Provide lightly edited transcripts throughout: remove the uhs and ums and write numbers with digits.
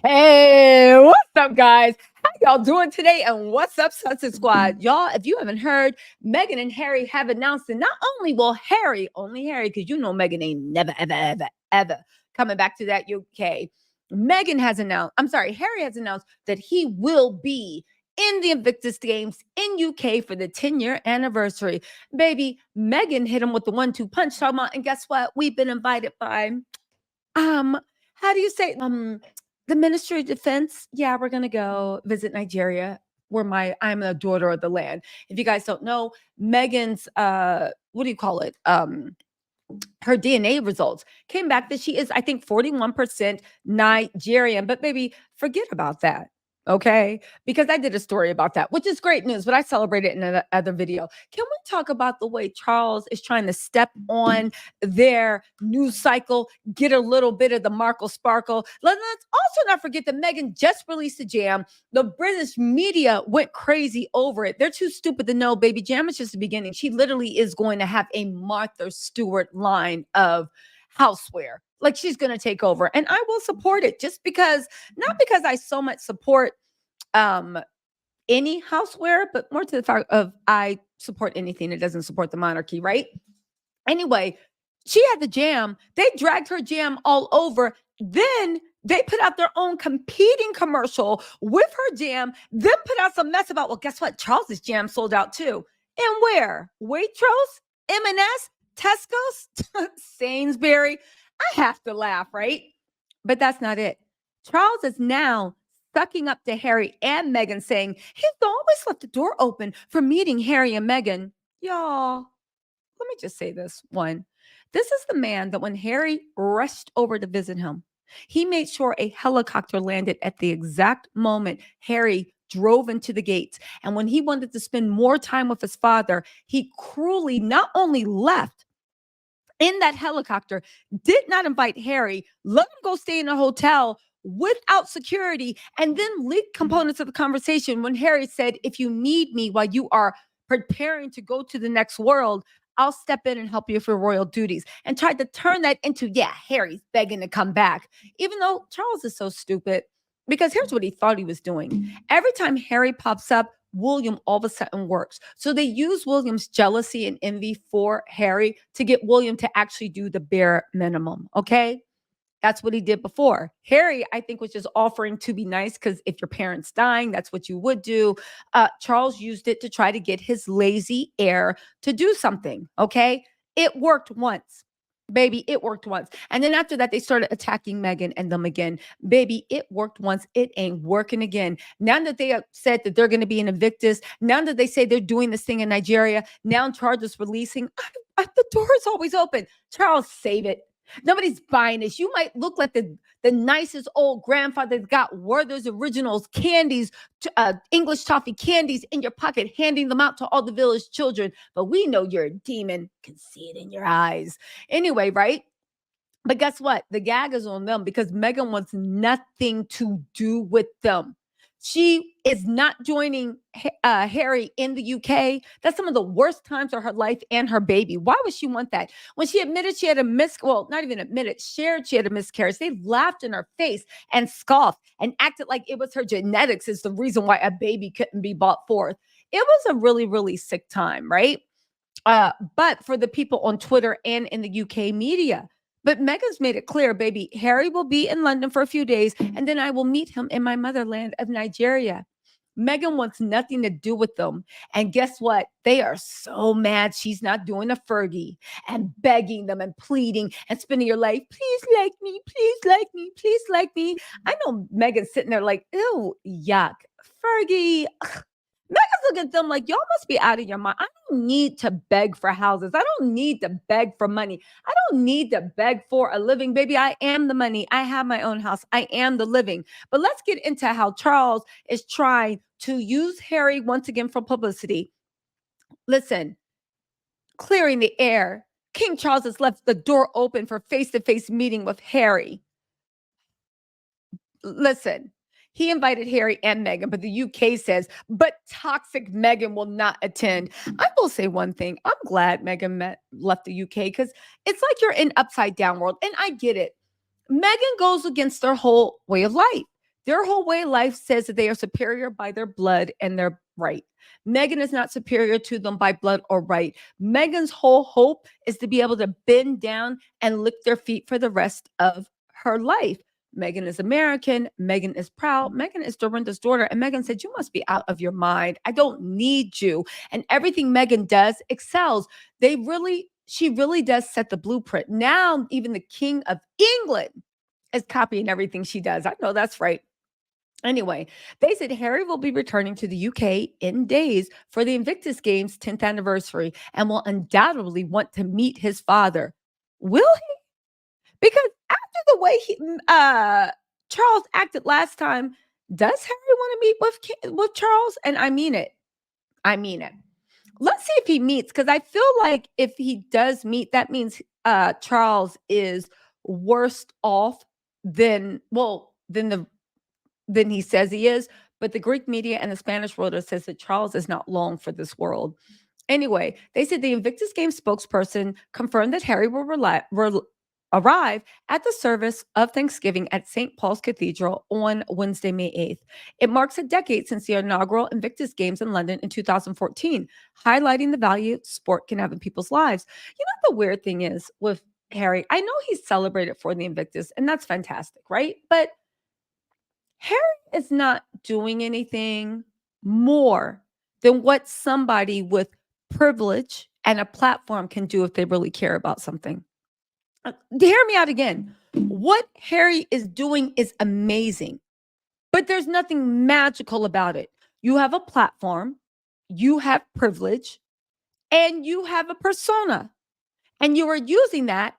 Hey, what's up, guys? How y'all doing today? And what's up, Sunset Squad? Y'all, if you haven't heard, Meghan and Harry have announced that not only will only Harry, because you know Meghan ain't never, ever, ever, ever coming back to that UK. Harry has announced that he will be in the Invictus Games in UK for the 10-year anniversary. Baby, Meghan hit him with the 1-2 punch, talking about, and guess what? We've been invited by how do you say the Ministry of Defense? Yeah, we're gonna go visit Nigeria, where I'm a daughter of the land. If you guys don't know, Megan's what do you call it? Her DNA results came back that she is, I think, 41% Nigerian. But baby, forget about that. Okay, because I did a story about that, which is great news, but I celebrated in another video. Can we talk about the way Charles is trying to step on their news cycle, get a little bit of the Markle sparkle? Let's also not forget that Meghan just released a jam. The British media went crazy over it. They're too stupid to know, baby. Jam is just the beginning. She literally is going to have a Martha Stewart line of houseware. Like, she's going to take over, and I will support it, just because, not because I so much support any houseware, but more to the fact of I support anything that doesn't support the monarchy, right? Anyway, she had the jam. They dragged her jam all over. Then they put out their own competing commercial with her jam, then put out some mess about, well, guess what? Charles's jam sold out too. And where? Waitrose? M&S? Tesco's? Sainsbury? I have to laugh, right? But that's not it. Charles is now sucking up to Harry and Meghan, saying he's always left the door open for meeting Harry and Meghan. Y'all, let me just say this one. This is the man that when Harry rushed over to visit him, he made sure a helicopter landed at the exact moment Harry drove into the gates. And when he wanted to spend more time with his father, he cruelly not only left in that helicopter, did not invite Harry, let him go stay in a hotel without security, and then leaked components of the conversation when Harry said, if you need me while you are preparing to go to the next world, I'll step in and help you with your royal duties, and tried to turn that into, yeah, Harry's begging to come back, even though Charles is so stupid. Because here's what he thought he was doing. Every time Harry pops up, William all of a sudden works. So they use William's jealousy and envy for Harry to get William to actually do the bare minimum. Okay. That's what he did before. Harry, I think, was just offering to be nice because if your parents dying, that's what you would do. Charles used it to try to get his lazy heir to do something. Okay. It worked once. Baby, it worked once. And then after that, they started attacking Meghan and them again. Baby, it worked once. It ain't working again. Now that they have said that they're going to be in Invictus, now that they say they're doing this thing in Nigeria, now Charles is releasing. The door is always open. Charles, save it. Nobody's buying this. You might look like the nicest old grandfather that got Werther's Originals candies, English toffee candies in your pocket, handing them out to all the village children. But we know you're a demon. Can see it in your eyes. Anyway, right? But guess what? The gag is on them because Meghan wants nothing to do with them. She is not joining Harry in the UK. That's some of the worst times of her life and her baby. Why would she want that? When she admitted she had not even admitted, shared she had a miscarriage, they laughed in her face and scoffed and acted like it was her genetics is the reason why a baby couldn't be brought forth. It was a really, really sick time, right? But for the people on Twitter and in the UK media. But Meghan's made it clear, baby, Harry will be in London for a few days, and then I will meet him in my motherland of Nigeria. Meghan wants nothing to do with them. And guess what? They are so mad she's not doing a Fergie and begging them and pleading and spending your life, please like me, please like me, please like me. I know Meghan's sitting there like, ew, yuck. Fergie. Megan's looking at them like, y'all must be out of your mind. I don't need to beg for houses. I don't need to beg for money. I don't need to beg for a living. Baby, I am the money. I have my own house. I am the living. But let's get into how Charles is trying to use Harry once again for publicity. Listen, clearing the air. King Charles has left the door open for face-to-face meeting with Harry. Listen, he invited Harry and Meghan, but the UK says, but toxic Meghan will not attend. I will say one thing. I'm glad Meghan left the UK because it's like you're in upside down world. And I get it. Meghan goes against their whole way of life. Their whole way of life says that they are superior by their blood and their right. Meghan is not superior to them by blood or right. Meghan's whole hope is to be able to bend down and lick their feet for the rest of her life. Meghan is American. Meghan is proud. Meghan is Dorinda's daughter. And Meghan said, "You must be out of your mind. I don't need you." And everything Meghan does excels. She really does set the blueprint. Now, even the King of England is copying everything she does. I know that's right. Anyway, they said Harry will be returning to the UK in days for the Invictus Games 10th anniversary and will undoubtedly want to meet his father. Will he? Because after the way Charles acted last time, does Harry want to meet with Charles? And I mean it. I mean it. Let's see if he meets, because I feel like if he does meet, that means Charles is worse off than he says he is. But the Greek media and the Spanish world says that Charles is not long for this world. Anyway, they said the Invictus Games spokesperson confirmed that Harry will arrive at the service of Thanksgiving at St. Paul's Cathedral on Wednesday, May 8th. It marks a decade since the inaugural Invictus Games in London in 2014, highlighting the value sport can have in people's lives. You know, the weird thing is with Harry, I know he's celebrated for the Invictus, and that's fantastic, right? But Harry is not doing anything more than what somebody with privilege and a platform can do if they really care about something. Hear me out again. What Harry is doing is amazing, but there's nothing magical about it. You have a platform, you have privilege, and you have a persona, and you are using that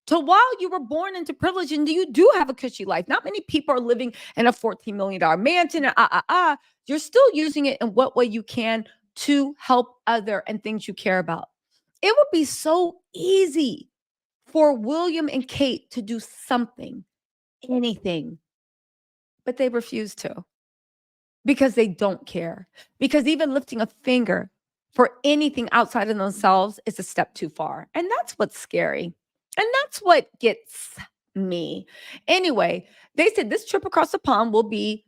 to, while you were born into privilege and you do have a cushy life. Not many people are living in a $14 million mansion. You're still using it in what way you can to help other and things you care about. It would be so easy for William and Kate to do something, anything, but they refuse to because they don't care. Because even lifting a finger for anything outside of themselves is a step too far. And that's what's scary. And that's what gets me. Anyway, they said this trip across the pond will be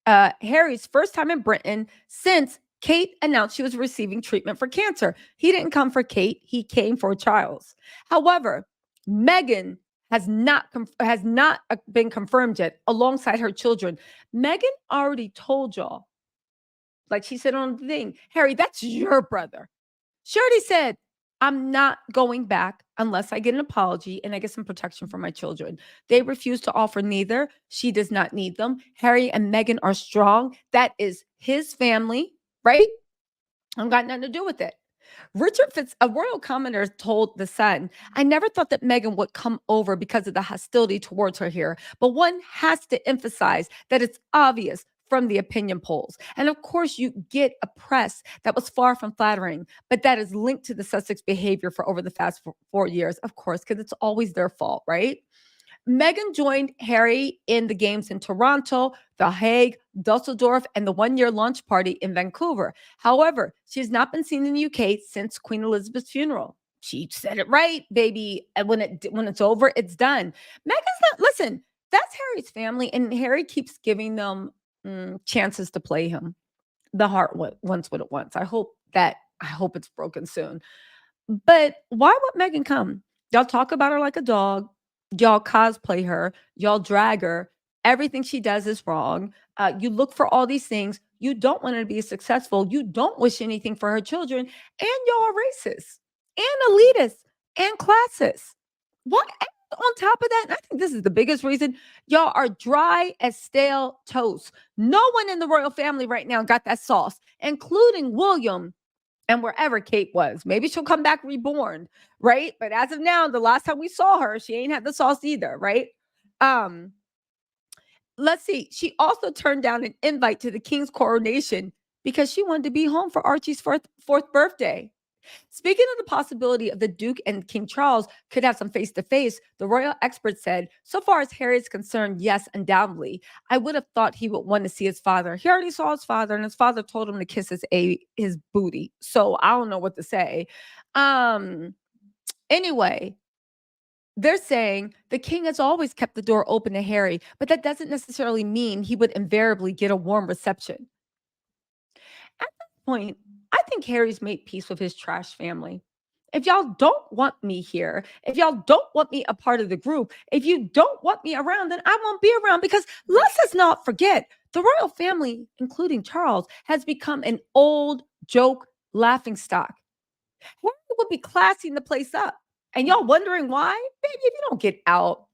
Harry's first time in Britain since Kate announced she was receiving treatment for cancer. He didn't come for Kate, he came for Charles. However, Meghan has not been confirmed yet alongside her children. Meghan already told y'all, like she said on the thing, Harry, that's your brother. She already said, I'm not going back unless I get an apology and I get some protection for my children. They refuse to offer neither. She does not need them. Harry and Meghan are strong. That is his family, right? I've got nothing to do with it. Richard Fitz, a royal commentator, told The Sun, I never thought that Meghan would come over because of the hostility towards her here, but one has to emphasize that it's obvious from the opinion polls. And of course, you get a press that was far from flattering, but that is linked to the Sussex behavior for over the past 4 years, of course, because it's always their fault, right? Meghan joined Harry in the games in Toronto, The Hague, Dusseldorf, and the one-year launch party in Vancouver. However, she has not been seen in the UK since Queen Elizabeth's funeral. She said it right, baby. And when it's over, it's done. Meghan's not. Listen, that's Harry's family, and Harry keeps giving them chances to play him. The heart wants what it wants. I hope it's broken soon. But why would Megan come? Y'all talk about her like a dog. Y'all cosplay her. Y'all drag her. Everything she does is wrong. You look for all these things. You don't want her to be successful. You don't wish anything for her children. And y'all are racist and elitist and classist. What? On top of that, and I think this is the biggest reason, y'all are dry as stale toast. No one in the royal family right now got that sauce, including William and wherever Kate was. Maybe she'll come back reborn, right? But as of now, the last time we saw her, she ain't had the sauce either, right? Um, let's see. She also turned down an invite to the king's coronation because she wanted to be home for Archie's fourth birthday. Speaking of the possibility of the Duke and King Charles could have some face to face, the royal expert said, so far as Harry is concerned, yes, undoubtedly. I would have thought he would want to see his father. He already saw his father, and his father told him to kiss his booty. So I don't know what to say. Anyway, They're saying the king has always kept the door open to Harry, but that doesn't necessarily mean he would invariably get a warm reception. At this point, I think Harry's made peace with his trash family. If y'all don't want me here, if y'all don't want me a part of the group, if you don't want me around, then I won't be around because let's us not forget the royal family, including Charles, has become an old joke laughing stock. Harry would be classing the place up. And y'all wondering why? Baby, if you don't get out,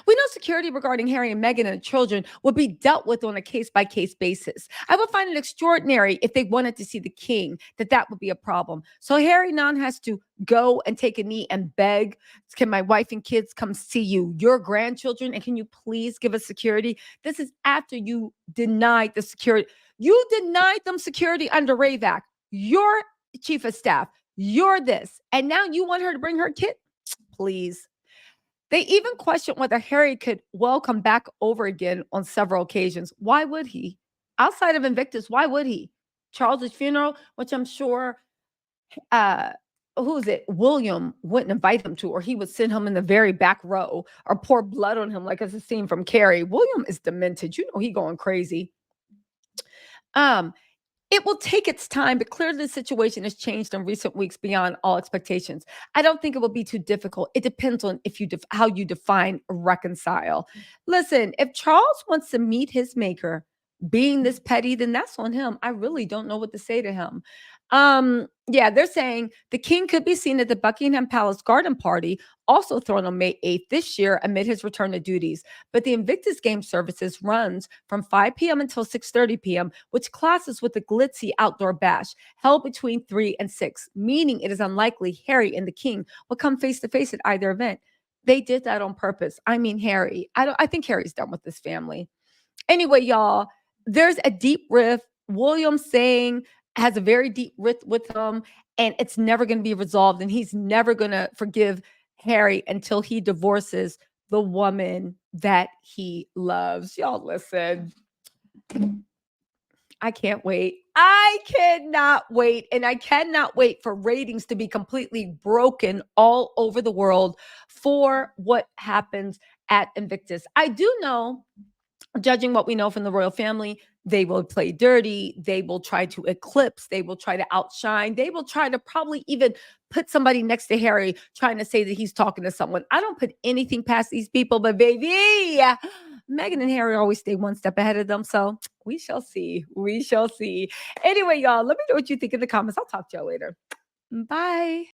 we know security regarding Harry and Meghan and the children will be dealt with on a case by case basis. I would find it extraordinary if they wanted to see the king, that would be a problem. So Harry now has to go and take a knee and beg, can my wife and kids come see you, your grandchildren, and can you please give us security? This is after you denied the security. You denied them security under Ravak. Your chief of staff, you're this. And now you want her to bring her kid? Please. They even questioned whether Harry could well come back over again on several occasions. Why would he? Outside of Invictus, why would he? Charles's funeral, which I'm sure uh who is it? William wouldn't invite him to, or he would send him in the very back row or pour blood on him, like it's a scene from Carrie. William is demented. You know he going crazy. Um, it will take its time, but clearly the situation has changed in recent weeks beyond all expectations. I don't think it will be too difficult. It depends on if you how you define reconcile. Listen, if Charles wants to meet his maker, being this petty, then that's on him. I really don't know what to say to him. Yeah, they're saying the king could be seen at the Buckingham Palace garden party, also thrown on May 8th this year amid his return to duties. But the Invictus Game services runs from 5 p.m. until 6:30 p.m., which classes with the glitzy outdoor bash held between 3 and 6, meaning it is unlikely Harry and the king will come face to face at either event. They did that on purpose. I mean, Harry. I think Harry's done with this family. Anyway, y'all, there's a deep rift. William saying has a very deep rift with him, and it's never going to be resolved. And he's never going to forgive Harry until he divorces the woman that he loves. Y'all, listen. I can't wait. I cannot wait. And I cannot wait for ratings to be completely broken all over the world for what happens at Invictus. I do know, judging what we know from the royal family, they will play dirty. They will try to eclipse. They will try to outshine. They will try to probably even put somebody next to Harry trying to say that he's talking to someone. I don't put anything past these people, but baby, Meghan and Harry always stay one step ahead of them. So we shall see. We shall see. Anyway, y'all, let me know what you think in the comments. I'll talk to y'all later. Bye.